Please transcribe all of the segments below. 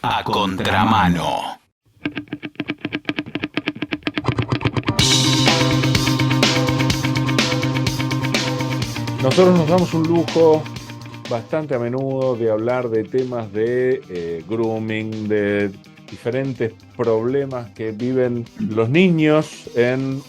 A Contramano. Nosotros nos damos un lujo bastante a menudo de hablar de temas de grooming, de diferentes problemas que viven los niños en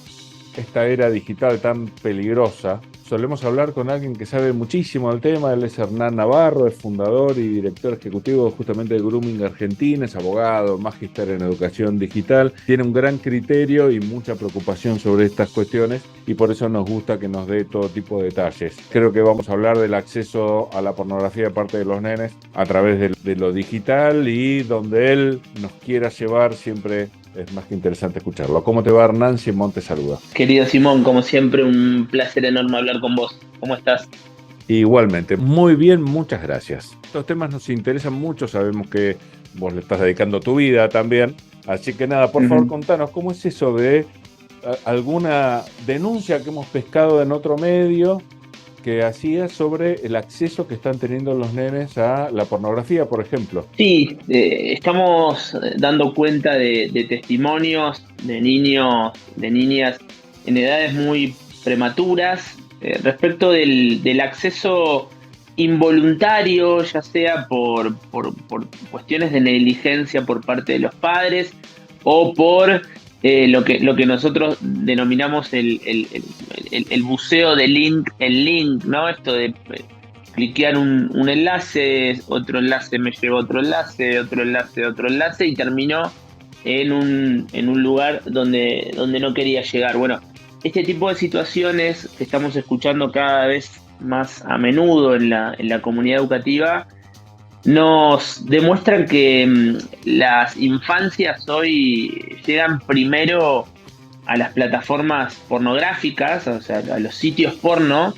esta era digital tan peligrosa. Solemos hablar con alguien que sabe muchísimo del tema. Él es Hernán Navarro, es fundador y director ejecutivo justamente de Grooming Argentina, es abogado, magíster en educación digital, tiene un gran criterio y mucha preocupación sobre estas cuestiones y por eso nos gusta que nos dé todo tipo de detalles. Creo que vamos a hablar del acceso a la pornografía de parte de los nenes a través de lo digital y donde él nos quiera llevar siempre. Es más que interesante escucharlo. ¿Cómo te va, Hernán? Simón te saluda. Querido Simón, como siempre, un placer enorme hablar con vos. ¿Cómo estás? Igualmente, muy bien, muchas gracias. Estos temas nos interesan mucho, sabemos que vos le estás dedicando tu vida también. Así que nada, por favor, contanos, ¿cómo es eso de alguna denuncia que hemos pescado en otro medio que hacía sobre el acceso que están teniendo los nenes a la pornografía, por ejemplo? Sí, estamos dando cuenta de testimonios de niños, de niñas en edades muy prematuras respecto del acceso involuntario, ya sea por cuestiones de negligencia por parte de los padres o por lo que nosotros denominamos el buceo de link en link, ¿no? Esto de cliquear un enlace, otro enlace me lleva a otro enlace y terminó en un lugar donde no quería llegar. Bueno, este tipo de situaciones que estamos escuchando cada vez más a menudo en la comunidad educativa nos demuestran que las infancias hoy llegan primero a las plataformas pornográficas, o sea, a los sitios porno,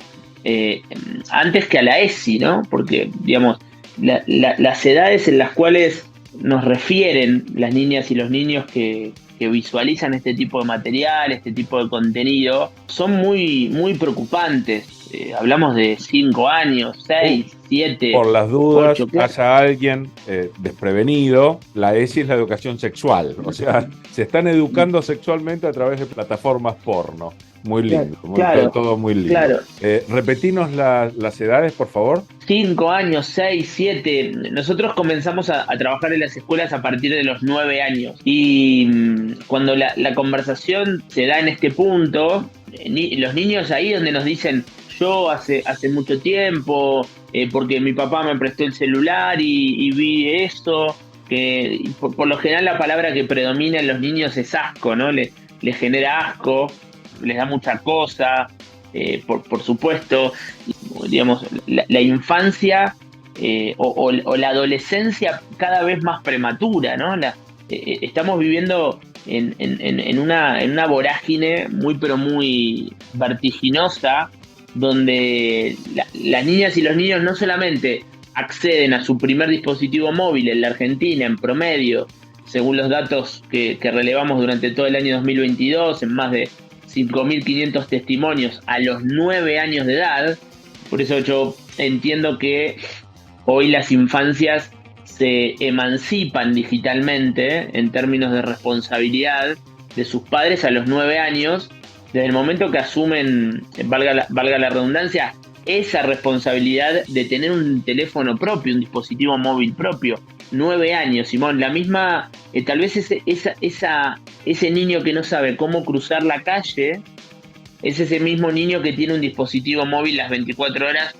antes que a la ESI, ¿no? Porque, digamos, las edades en las cuales nos refieren las niñas y los niños que visualizan este tipo de material, este tipo de contenido, son muy, muy preocupantes. Hablamos de 5 años, 6, 7, Por las dudas, 8. haya alguien desprevenido, la ESI es la educación sexual. O sea, se están educando sexualmente a través de plataformas porno. Muy lindo, claro, todo muy lindo. Claro. Repetinos las edades, por favor. 5 años, 6, 7. Nosotros comenzamos a trabajar en las escuelas a partir de los 9 años. Y cuando la conversación se da en este punto, los niños ahí donde nos dicen, yo hace mucho tiempo, porque mi papá me prestó el celular y vi esto, que por lo general la palabra que predomina en los niños es asco, ¿no? Les genera asco, les da mucha cosa, por supuesto. Digamos, la infancia o la adolescencia cada vez más prematura, ¿no? Estamos viviendo en una vorágine muy, pero muy vertiginosa, donde las niñas y los niños no solamente acceden a su primer dispositivo móvil en la Argentina en promedio, según los datos que relevamos durante todo el año 2022, en más de 5.500 testimonios a los 9 años de edad. Por eso yo entiendo que hoy las infancias se emancipan digitalmente en términos de responsabilidad de sus padres a los 9 años, desde el momento que asumen, valga la redundancia, esa responsabilidad de tener un teléfono propio, un dispositivo móvil propio. 9 años, Simón, la misma, tal vez ese niño que no sabe cómo cruzar la calle es ese mismo niño que tiene un dispositivo móvil las 24 horas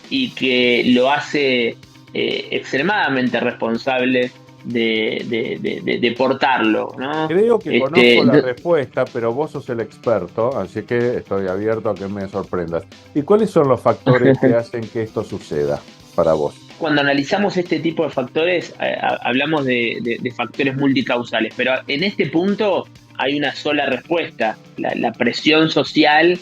y que lo hace extremadamente responsable de portarlo, ¿no? Creo que conozco la respuesta, pero vos sos el experto, así que estoy abierto a que me sorprendas. ¿Y cuáles son los factores que hacen que esto suceda para vos? Cuando analizamos este tipo de factores, hablamos de factores multicausales, pero en este punto hay una sola respuesta: la presión social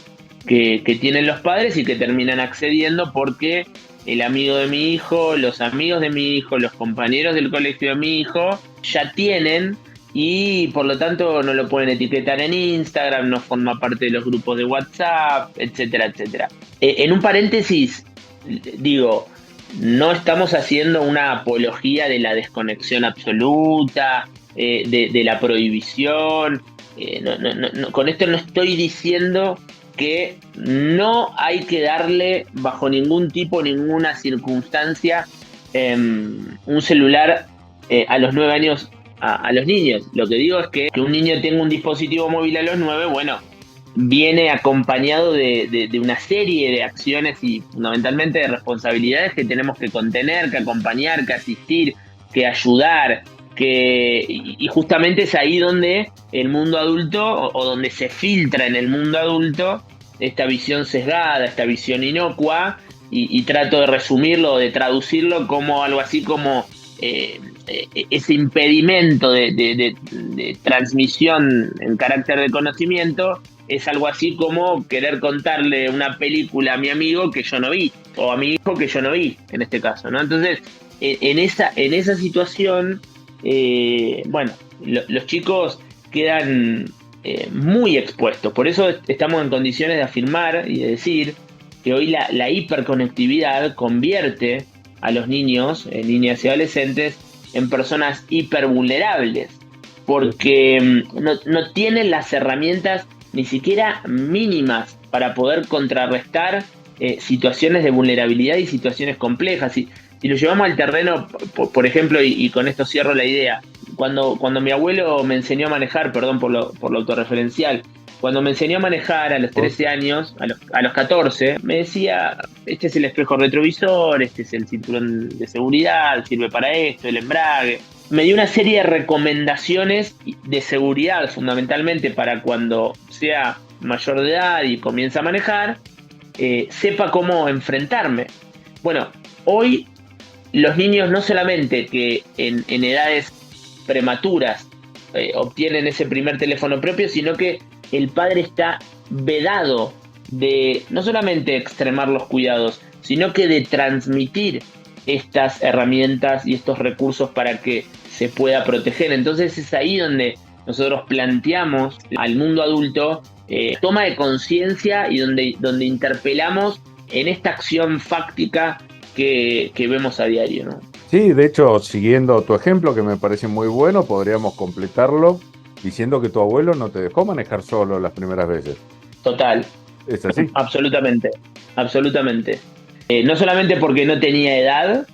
que tienen los padres y que terminan accediendo porque el amigo de mi hijo, los amigos de mi hijo, los compañeros del colegio de mi hijo ya tienen, y por lo tanto no lo pueden etiquetar en Instagram, no forma parte de los grupos de WhatsApp, etcétera, etcétera. En un paréntesis, digo, no estamos haciendo una apología de la desconexión absoluta, de la prohibición. Con esto no estoy diciendo que no hay que darle bajo ningún tipo, ninguna circunstancia, un celular a los 9 años a los niños. Lo que digo es que un niño tenga un dispositivo móvil a los 9, bueno, viene acompañado de una serie de acciones y fundamentalmente de responsabilidades que tenemos que contener, que acompañar, que asistir, que ayudar, y justamente es ahí donde el mundo adulto, o donde se filtra en el mundo adulto esta visión sesgada, esta visión inocua, y trato de resumirlo, de traducirlo como algo así como ese impedimento de transmisión en carácter de conocimiento es algo así como querer contarle una película a mi amigo que yo no vi, o a mi hijo que yo no vi, en este caso, ¿no? Entonces, en esa situación, bueno, los chicos quedan muy expuestos. Por eso estamos en condiciones de afirmar y de decir que hoy la hiperconectividad convierte a los niños, niñas y adolescentes, en personas hipervulnerables, porque no tienen las herramientas ni siquiera mínimas para poder contrarrestar situaciones de vulnerabilidad y situaciones complejas. Si lo llevamos al terreno, por ejemplo, y con esto cierro la idea, cuando mi abuelo me enseñó a manejar, perdón por lo autorreferencial, cuando me enseñó a manejar a los 13 años, a los 14, me decía, este es el espejo retrovisor, este es el cinturón de seguridad, sirve para esto, el embrague. Me dio una serie de recomendaciones de seguridad, fundamentalmente para cuando sea mayor de edad y comience a manejar, sepa cómo enfrentarme. Bueno, hoy los niños no solamente que en edades prematuras obtienen ese primer teléfono propio, sino que el padre está vedado de no solamente extremar los cuidados, sino que de transmitir estas herramientas y estos recursos para que se pueda proteger. Entonces es ahí donde nosotros planteamos al mundo adulto toma de conciencia y donde interpelamos en esta acción fáctica que vemos a diario, ¿no? Sí, de hecho, siguiendo tu ejemplo, que me parece muy bueno, podríamos completarlo diciendo que tu abuelo no te dejó manejar solo las primeras veces. Total. ¿Es así? Absolutamente, absolutamente. No solamente porque no tenía edad,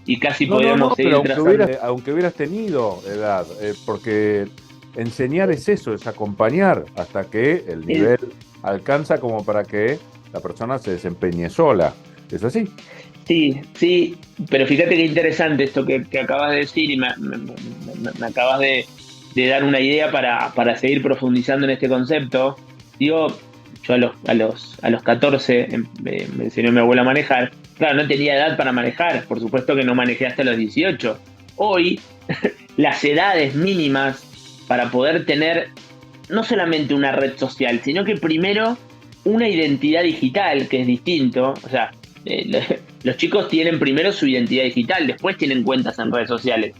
y casi podríamos seguir trazando. Aunque hubieras tenido edad, porque enseñar es eso, es acompañar hasta que el nivel alcanza como para que la persona se desempeñe sola. ¿Es así? Sí, pero fíjate qué interesante esto que acabas de decir y me acabas de dar una idea para seguir profundizando en este concepto. Digo, yo a los 14 me enseñó mi abuela a manejar. Claro, no tenía edad para manejar, por supuesto que no manejé hasta los 18. Hoy, las edades mínimas para poder tener no solamente una red social, sino que primero una identidad digital, que es distinto. O sea, los chicos tienen primero su identidad digital, después tienen cuentas en redes sociales.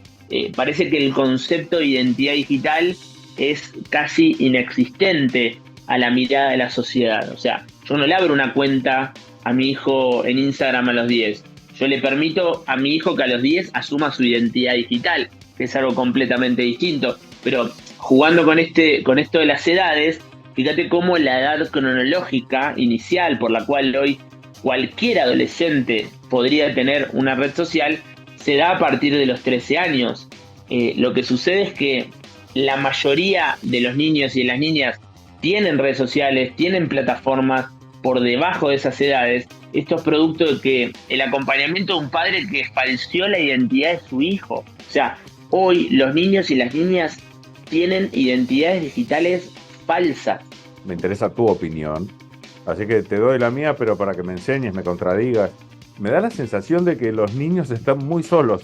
Parece que el concepto de identidad digital es casi inexistente a la mirada de la sociedad. O sea, yo no le abro una cuenta a mi hijo en Instagram a los 10. Yo le permito a mi hijo que a los 10 asuma su identidad digital, que es algo completamente distinto. Pero jugando con esto de las edades, fíjate cómo la edad cronológica inicial por la cual hoy cualquier adolescente podría tener una red social se da a partir de los 13 años. Lo que sucede es que la mayoría de los niños y de las niñas tienen redes sociales, tienen plataformas por debajo de esas edades. Esto es producto de que el acompañamiento de un padre que falseó la identidad de su hijo. O sea, hoy los niños y las niñas tienen identidades digitales falsas. Me interesa tu opinión, así que te doy la mía, pero para que me enseñes, me contradigas. Me da la sensación de que los niños están muy solos.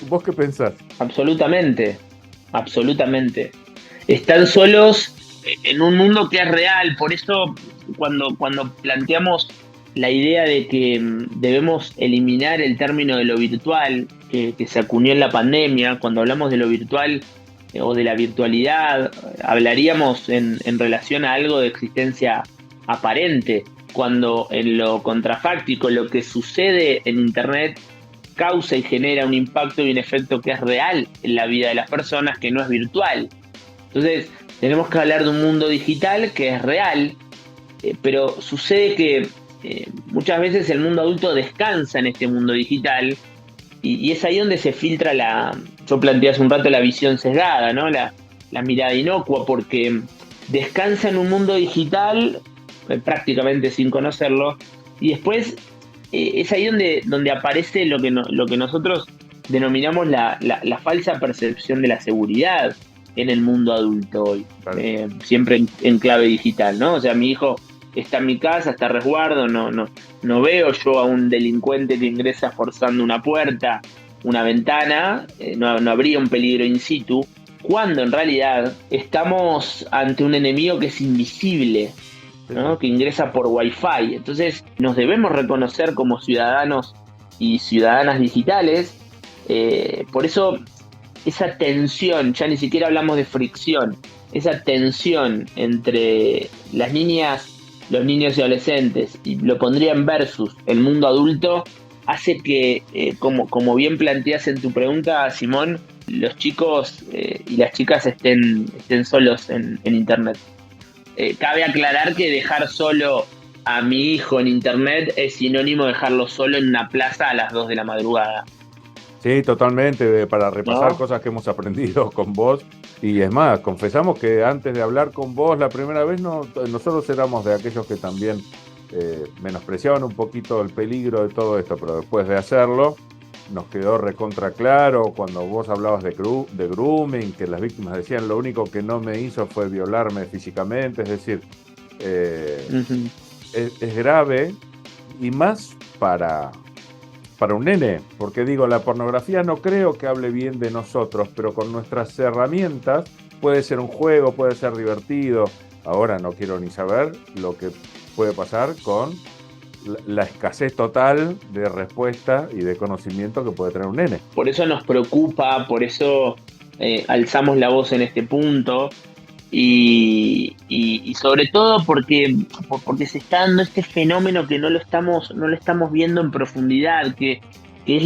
¿Vos qué pensás? Absolutamente. Están solos en un mundo que es real. Por eso cuando planteamos la idea de que debemos eliminar el término de lo virtual que se acuñó en la pandemia, cuando hablamos de lo virtual o de la virtualidad, hablaríamos en relación a algo de existencia aparente. cuando en lo contrafáctico, lo que sucede en Internet causa y genera un impacto y un efecto que es real en la vida de las personas, que no es virtual. Entonces, tenemos que hablar de un mundo digital que es real, pero sucede que muchas veces el mundo adulto descansa en este mundo digital y es ahí donde se filtra yo planteé hace un rato la visión sesgada, ¿no? La mirada inocua, porque descansa en un mundo digital prácticamente sin conocerlo, y después es ahí donde aparece lo que nosotros denominamos la falsa percepción de la seguridad en el mundo adulto hoy, claro. Siempre en clave digital, ¿no? O sea, mi hijo está en mi casa, está a resguardo, no veo yo a un delincuente que ingresa forzando una puerta, una ventana, no habría un peligro in situ, cuando en realidad estamos ante un enemigo que es invisible, ¿no? Que ingresa por Wi-Fi. Entonces nos debemos reconocer como ciudadanos y ciudadanas digitales. Por eso esa tensión, ya ni siquiera hablamos de fricción, esa tensión entre las niñas, los niños y adolescentes, y lo pondría en versus el mundo adulto, hace que, como bien planteas en tu pregunta, Simón, los chicos y las chicas estén solos en Internet. Cabe aclarar que dejar solo a mi hijo en Internet es sinónimo de dejarlo solo en una plaza a las 2 de la madrugada. Sí, totalmente, para repasar, ¿no?, cosas que hemos aprendido con vos. Y es más, confesamos que antes de hablar con vos la primera vez, nosotros éramos de aquellos que también menospreciaban un poquito el peligro de todo esto, pero después de hacerlo nos quedó recontra claro cuando vos hablabas de grooming, que las víctimas decían lo único que no me hizo fue violarme físicamente, es decir, es grave, y más para un nene, porque digo, la pornografía no creo que hable bien de nosotros, pero con nuestras herramientas puede ser un juego, puede ser divertido. Ahora no quiero ni saber lo que puede pasar con la escasez total de respuesta y de conocimiento que puede tener un nene. Por eso nos preocupa, por eso alzamos la voz en este punto, y sobre todo porque se está dando este fenómeno que no lo estamos viendo en profundidad, que es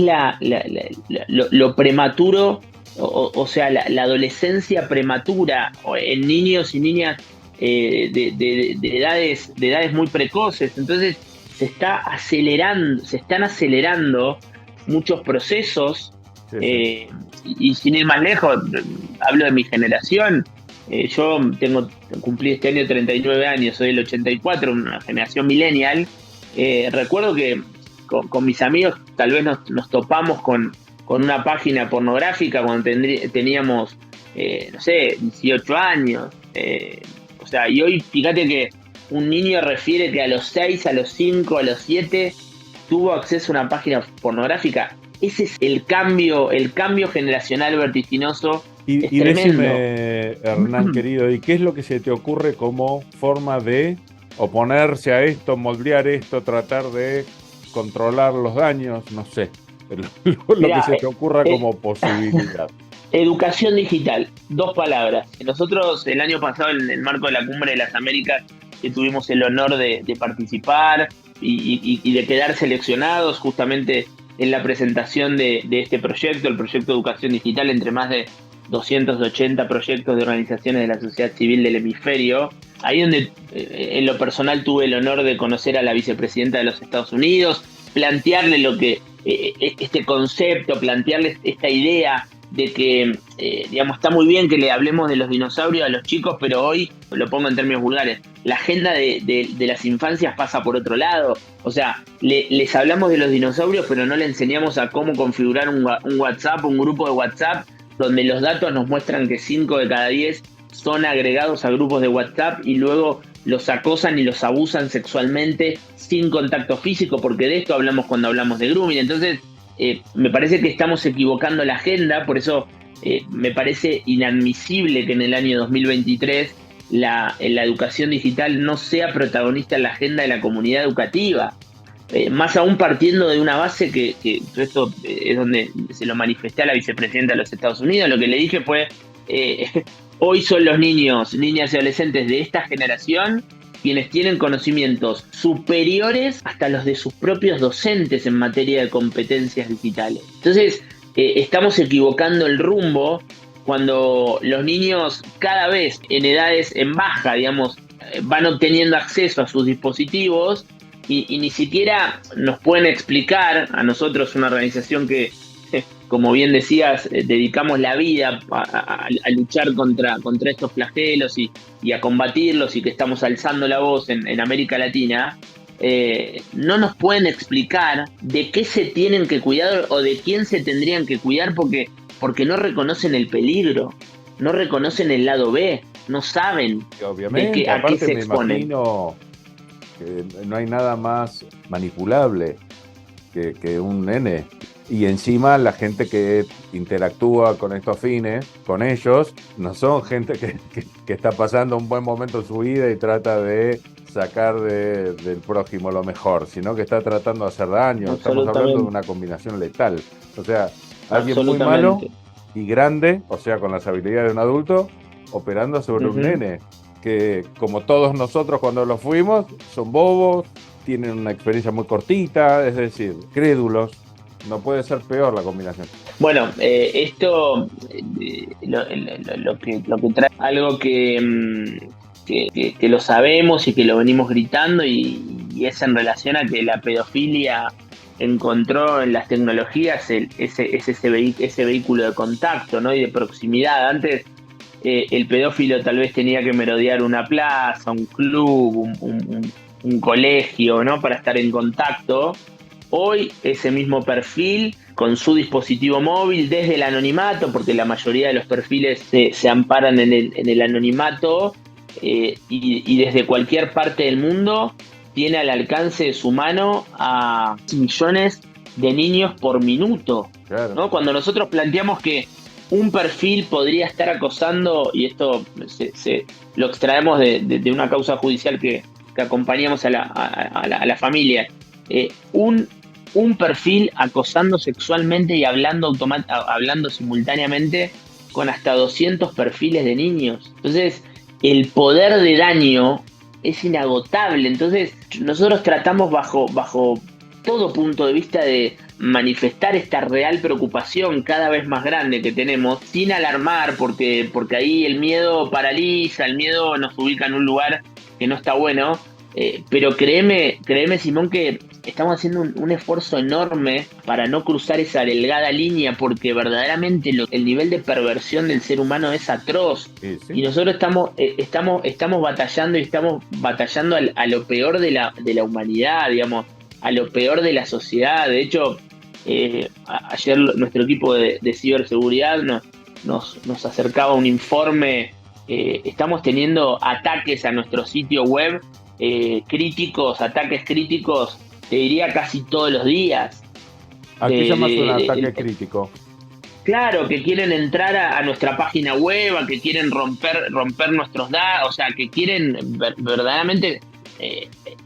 lo prematuro, o sea, la adolescencia prematura en niños y niñas de edades muy precoces. Entonces se están acelerando muchos procesos. Sí. Y sin ir más lejos, hablo de mi generación. Yo cumplí este año 39 años, soy del 84, una generación millennial. Recuerdo que con mis amigos tal vez nos topamos con una página pornográfica cuando teníamos, 18 años. O sea, y hoy fíjate que un niño refiere que a los 6, a los 5, a los 7 tuvo acceso a una página pornográfica. Ese es el cambio generacional vertiginoso. Y decime, Hernán querido, ¿y qué es lo que se te ocurre como forma de oponerse a esto, moldear esto, tratar de controlar los daños? No sé, lo que se te ocurra como posibilidad. Educación digital, 2 palabras. Nosotros el año pasado, en el marco de la Cumbre de las Américas, que tuvimos el honor de participar y de quedar seleccionados justamente en la presentación de este proyecto, el proyecto Educación Digital, entre más de 280 proyectos de organizaciones de la sociedad civil del hemisferio. Ahí donde en lo personal tuve el honor de conocer a la vicepresidenta de los Estados Unidos, plantearle este concepto, plantearle esta idea de que, está muy bien que le hablemos de los dinosaurios a los chicos, pero hoy, lo pongo en términos vulgares, la agenda de las infancias pasa por otro lado. O sea, les hablamos de los dinosaurios, pero no le enseñamos a cómo configurar un WhatsApp, un grupo de WhatsApp, donde los datos nos muestran que 5 de cada 10 son agregados a grupos de WhatsApp y luego los acosan y los abusan sexualmente sin contacto físico, porque de esto hablamos cuando hablamos de grooming. Entonces, me parece que estamos equivocando la agenda, por eso me parece inadmisible que en el año 2023 la educación digital no sea protagonista en la agenda de la comunidad educativa. Más aún partiendo de una base que esto es donde se lo manifesté a la vicepresidenta de los Estados Unidos. Lo que le dije fue, hoy son los niños, niñas y adolescentes de esta generación quienes tienen conocimientos superiores hasta los de sus propios docentes en materia de competencias digitales. Entonces, estamos equivocando el rumbo cuando los niños cada vez en edades en baja, digamos, van obteniendo acceso a sus dispositivos y ni siquiera nos pueden explicar, a nosotros una organización que, como bien decías, dedicamos la vida a luchar contra estos flagelos y a combatirlos y que estamos alzando la voz en América Latina, no nos pueden explicar de qué se tienen que cuidar o de quién se tendrían que cuidar porque no reconocen el peligro, no reconocen el lado B, no saben obviamente, a qué se me exponen. imagino que no hay nada más manipulable que un nene. Y encima la gente que interactúa con estos fines, con ellos, no son gente que está pasando un buen momento en su vida y trata de sacar del prójimo lo mejor, sino que está tratando de hacer daño. Estamos hablando de una combinación letal. O sea, alguien muy malo y grande, o sea, con las habilidades de un adulto, operando sobre un nene, que como todos nosotros cuando lo fuimos, son bobos, tienen una experiencia muy cortita, es decir, crédulos. No puede ser peor la combinación. Bueno, esto lo que trae algo que lo sabemos y que lo venimos gritando y es en relación a que la pedofilia encontró en las tecnologías ese vehículo de contacto, ¿no? Y de proximidad. Antes el pedófilo tal vez tenía que merodear una plaza, un club, un colegio, ¿no? Para estar en contacto. Hoy ese mismo perfil con su dispositivo móvil desde el anonimato, porque la mayoría de los perfiles se amparan en el anonimato y desde cualquier parte del mundo tiene al alcance de su mano a millones de niños por minuto. Claro. ¿No? Cuando nosotros planteamos que un perfil podría estar acosando, y esto lo extraemos de una causa judicial que acompañamos a la familia, un perfil acosando sexualmente y hablando simultáneamente con hasta 200 perfiles de niños. Entonces, el poder de daño es inagotable. Entonces, nosotros tratamos bajo todo punto de vista de manifestar esta real preocupación cada vez más grande que tenemos, sin alarmar, porque ahí el miedo paraliza, el miedo nos ubica en un lugar que no está bueno. Pero créeme, Simón, que estamos haciendo un esfuerzo enorme para no cruzar esa delgada línea, porque verdaderamente el nivel de perversión del ser humano es atroz. Sí. Y nosotros estamos batallando y estamos batallando a lo peor de la humanidad, digamos, a lo peor de la sociedad. De hecho, ayer nuestro equipo de ciberseguridad nos acercaba un informe. Estamos teniendo ataques a nuestro sitio web, ataques críticos, te diría casi todos los días. ¿A qué llamas un ataque crítico? Claro, que quieren entrar a nuestra página web, a que quieren romper nuestros datos, o sea, que quieren verdaderamente,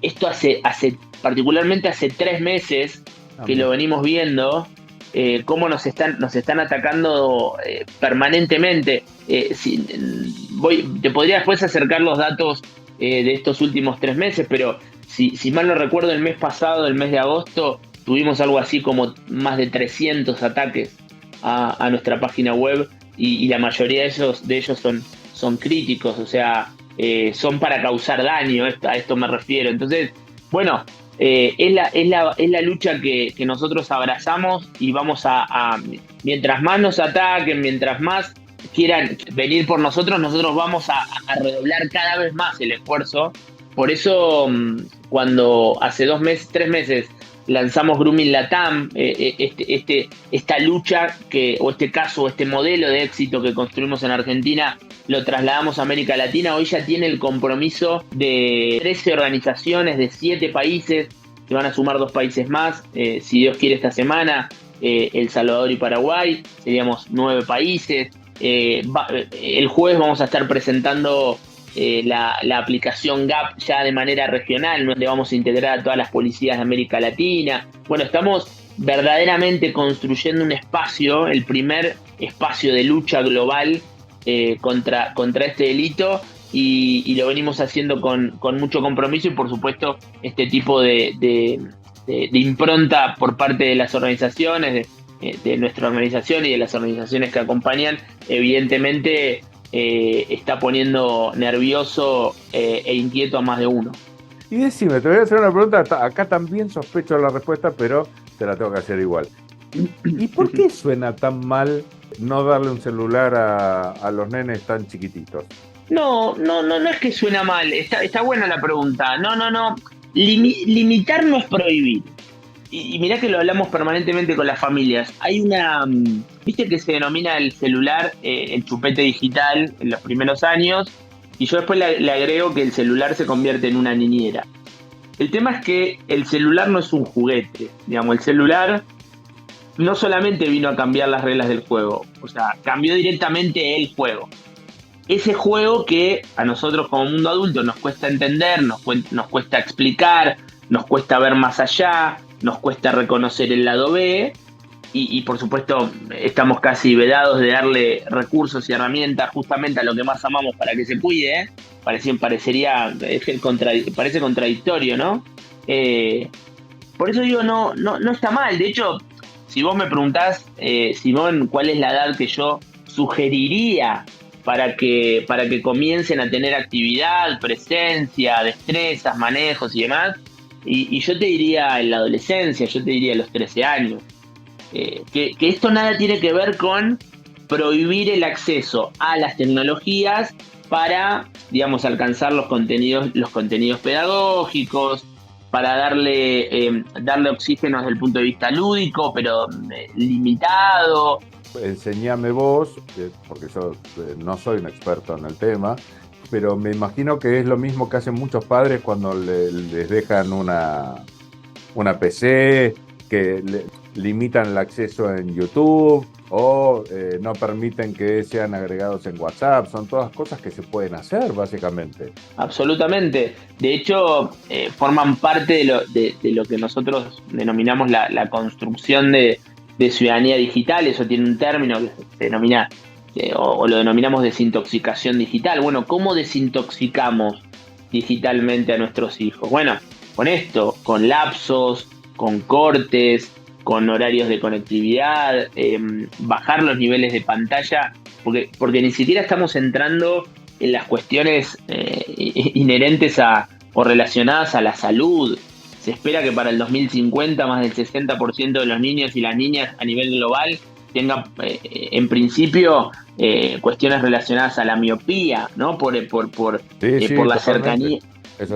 esto particularmente hace 3 meses que lo venimos viendo, cómo nos están atacando permanentemente. Te podría después acercar los datos de estos últimos 3 meses, pero si mal no recuerdo, el mes pasado, el mes de agosto, tuvimos algo así como más de 300 ataques a nuestra página web y la mayoría de ellos son críticos, o sea, son para causar daño, a esto me refiero. Entonces, bueno, es la lucha que nosotros abrazamos y vamos a mientras más nos ataquen, mientras más quieran venir por nosotros vamos a redoblar cada vez más el esfuerzo. Por eso, cuando hace 3 meses lanzamos Grooming Latam, esta lucha o este modelo de éxito que construimos en Argentina, lo trasladamos a América Latina. Hoy ya tiene el compromiso de 13 organizaciones de 7 países, se van a sumar 2 países más, si Dios quiere esta semana, El Salvador y Paraguay, seríamos 9 países. El jueves vamos a estar presentando la aplicación GAP ya de manera regional, donde vamos a integrar a todas las policías de América Latina. Bueno, estamos verdaderamente construyendo un espacio, el primer espacio de lucha global contra este delito, y lo venimos haciendo con mucho compromiso y por supuesto este tipo de impronta por parte de las organizaciones, de nuestra organización y de las organizaciones que acompañan, evidentemente está poniendo nervioso e inquieto a más de uno. Y decime, te voy a hacer una pregunta, acá también sospecho la respuesta, pero te la tengo que hacer igual. ¿Y por qué suena tan mal no darle un celular a los nenes tan chiquititos? No es que suena mal, está buena la pregunta. No. Limitar no es prohibir. Y mirá que lo hablamos permanentemente con las familias. Hay viste que se denomina el celular el chupete digital en los primeros años, y yo después le agrego que el celular se convierte en una niñera. El tema es que el celular no es un juguete. Digamos, el celular no solamente vino a cambiar las reglas del juego, o sea, cambió directamente el juego. Ese juego que a nosotros como mundo adulto nos cuesta entender, nos cuesta explicar, nos cuesta ver más allá, nos cuesta reconocer el lado B y por supuesto estamos casi vedados de darle recursos y herramientas justamente a lo que más amamos para que se cuide. Parece contradictorio, ¿no? Por eso digo, no está mal. De hecho, si vos me preguntás, Simón, cuál es la edad que yo sugeriría para que comiencen a tener actividad, presencia, destrezas, manejos y demás, y yo te diría en la adolescencia, yo te diría a los 13 años, que esto nada tiene que ver con prohibir el acceso a las tecnologías para, digamos, alcanzar los contenidos pedagógicos, para darle oxígeno desde el punto de vista lúdico, pero limitado. Enseñame vos, porque yo no soy un experto en el tema, pero me imagino que es lo mismo que hacen muchos padres cuando les dejan una PC, que limitan el acceso en YouTube o no permiten que sean agregados en WhatsApp. Son todas cosas que se pueden hacer, básicamente. Absolutamente. De hecho, forman parte de lo que nosotros denominamos la construcción de ciudadanía digital. Eso tiene un término que se denomina, o lo denominamos desintoxicación digital. Bueno, ¿cómo desintoxicamos digitalmente a nuestros hijos? Bueno, con esto, con lapsos, con cortes, con horarios de conectividad, bajar los niveles de pantalla, porque ni siquiera estamos entrando en las cuestiones inherentes o relacionadas a la salud. Se espera que para el 2050 más del 60% de los niños y las niñas a nivel global tengan, en principio, cuestiones relacionadas a la miopía, ¿no? Por la cercanía,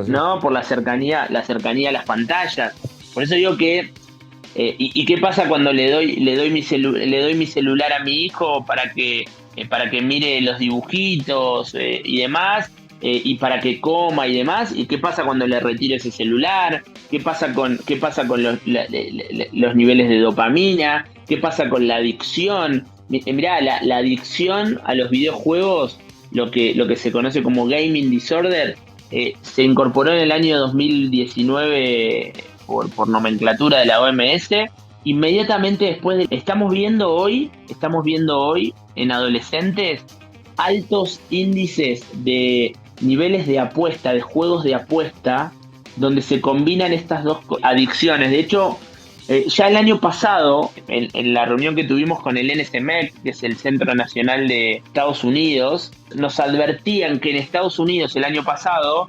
¿no? Por la cercanía a las pantallas. Por eso digo que ¿y qué pasa cuando le doy mi celular a mi hijo para que mire los dibujitos y demás? Y para que coma y demás, y qué pasa cuando le retiro ese celular, qué pasa con los niveles de dopamina, qué pasa con la adicción. Mirá, la adicción a los videojuegos, lo que se conoce como gaming disorder, se incorporó en el año 2019 por nomenclatura de la OMS. Inmediatamente después estamos viendo hoy en adolescentes altos índices de niveles de apuesta, de juegos de apuesta, donde se combinan estas dos adicciones. De hecho, ya el año pasado, en la reunión que tuvimos con el NSMEC, que es el Centro Nacional de Estados Unidos, nos advertían que en Estados Unidos el año pasado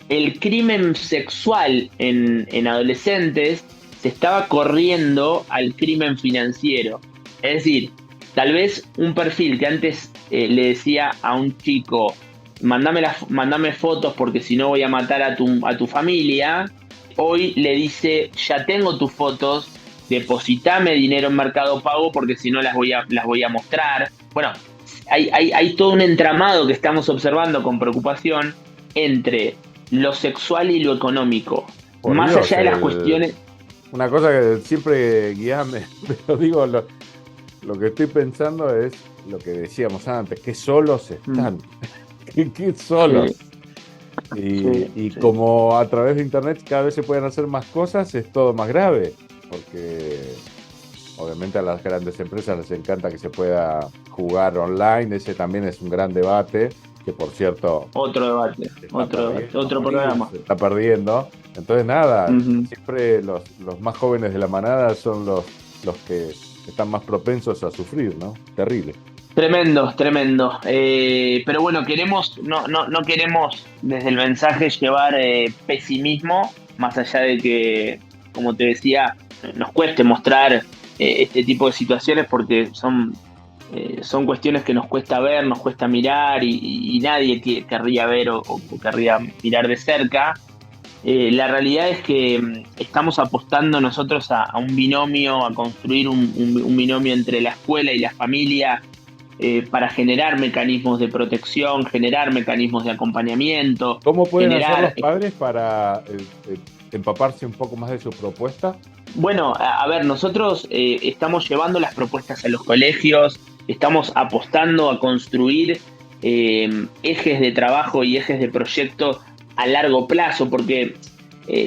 el crimen sexual en adolescentes se estaba corriendo al crimen financiero. Es decir, tal vez un perfil que antes le decía a un chico, mandame fotos porque si no voy a matar a tu familia, hoy le dice, ya tengo tus fotos, depositame dinero en Mercado Pago porque si no las voy a mostrar. Bueno, hay todo un entramado que estamos observando con preocupación entre lo sexual y lo económico. Por más Dios, allá de las cuestiones... Una cosa que siempre guíame, pero digo, lo que estoy pensando es lo que decíamos antes, que solos están. ¿Qué solos? Y como a través de internet cada vez se pueden hacer más cosas, es todo más grave, porque obviamente a las grandes empresas les encanta que se pueda jugar online. Ese también es un gran debate, que por cierto... Otro debate, otro programa. Se está perdiendo. Entonces nada, Ujú. siempre los más jóvenes de la manada son los que están más propensos a sufrir, ¿no? Terrible. Tremendo. Pero bueno, no queremos desde el mensaje llevar pesimismo, más allá de que, como te decía, nos cueste mostrar este tipo de situaciones porque son cuestiones que nos cuesta ver, nos cuesta mirar y nadie querría ver o querría mirar de cerca. La realidad es que estamos apostando nosotros a un binomio, a construir un binomio entre la escuela y la familia para generar mecanismos de protección, generar mecanismos de acompañamiento. ¿Cómo pueden hacer los padres para empaparse un poco más de su propuesta? Bueno, a ver, nosotros estamos llevando las propuestas a los colegios, estamos apostando a construir ejes de trabajo y ejes de proyecto a largo plazo, porque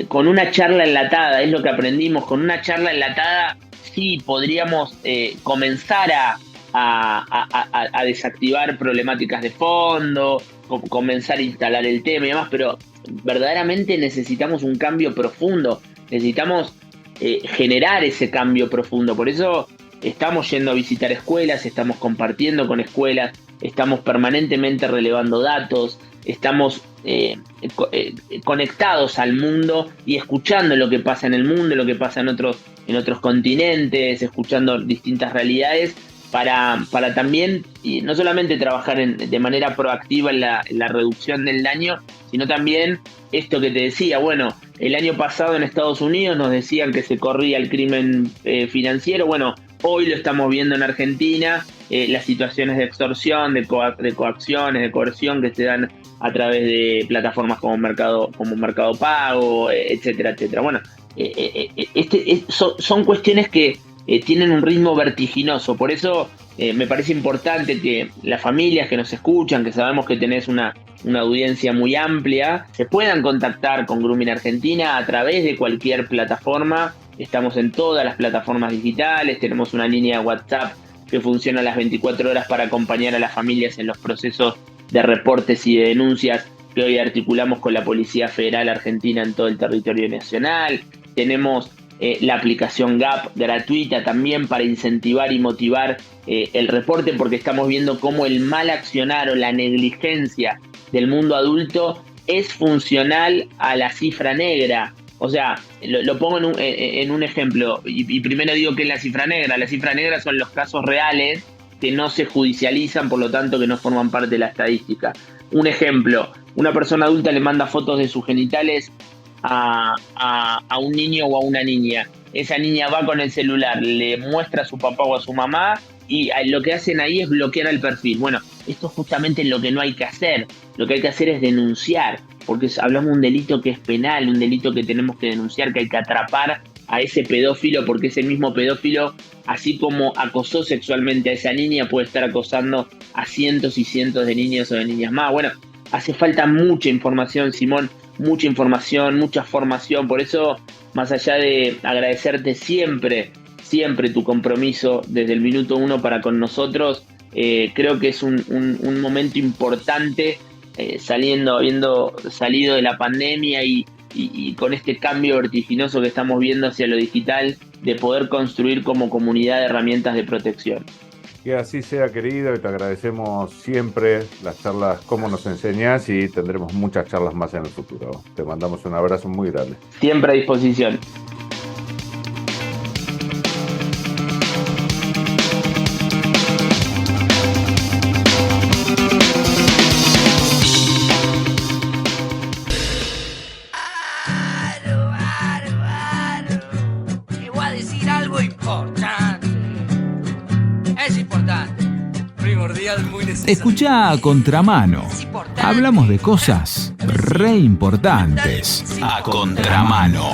con una charla enlatada, es lo que aprendimos, con una charla enlatada sí podríamos comenzar a desactivar problemáticas de fondo, comenzar a instalar el tema y demás, pero verdaderamente necesitamos un cambio profundo, necesitamos generar ese cambio profundo. Por eso estamos yendo a visitar escuelas, estamos compartiendo con escuelas, estamos permanentemente relevando datos, estamos conectados al mundo y escuchando lo que pasa en el mundo, lo que pasa en otros continentes, escuchando distintas realidades para también, y no solamente trabajar de manera proactiva en la reducción del daño, sino también esto que te decía, bueno, el año pasado en Estados Unidos nos decían que se corría el crimen financiero, bueno, hoy lo estamos viendo en Argentina, las situaciones de extorsión, de coacciones, de coerción que se dan a través de plataformas como Mercado Pago, etcétera, etcétera. Bueno, son cuestiones que tienen un ritmo vertiginoso, por eso me parece importante que las familias que nos escuchan, que sabemos que tenés una audiencia muy amplia, se puedan contactar con Grooming Argentina a través de cualquier plataforma. Estamos en todas las plataformas digitales, tenemos una línea de WhatsApp que funciona a las 24 horas para acompañar a las familias en los procesos de reportes y de denuncias que hoy articulamos con la Policía Federal Argentina en todo el territorio nacional. Tenemos la aplicación GAP gratuita también para incentivar y motivar el reporte, porque estamos viendo cómo el mal accionar o la negligencia del mundo adulto es funcional a la cifra negra. O sea, lo pongo en un ejemplo, y primero digo que es la cifra negra. La cifra negra son los casos reales que no se judicializan, por lo tanto que no forman parte de la estadística. Un ejemplo, una persona adulta le manda fotos de sus genitales a un niño o a una niña. Esa niña va con el celular, le muestra a su papá o a su mamá y lo que hacen ahí es bloquear el perfil. Bueno, esto es justamente lo que no hay que hacer. Lo que hay que hacer es denunciar, porque hablamos de un delito que es penal, un delito que tenemos que denunciar, que hay que atrapar a ese pedófilo, porque ese mismo pedófilo, así como acosó sexualmente a esa niña, puede estar acosando a cientos y cientos de niños o de niñas más. Bueno, hace falta mucha información, Simón, mucha información, mucha formación. Por eso, más allá de agradecerte siempre tu compromiso desde el minuto uno para con nosotros, creo que es un momento importante, habiendo salido de la pandemia y con este cambio vertiginoso que estamos viendo hacia lo digital, de poder construir como comunidad herramientas de protección. Que así sea, querido, y te agradecemos siempre las charlas, como nos enseñás, y tendremos muchas charlas más en el futuro. Te mandamos un abrazo muy grande. Siempre a disposición. Te voy a decir algo importante. Es importante. Primordial, muy necesario. Escuchá a Contramano. Es importante. Hablamos de cosas re importantes. A Contramano.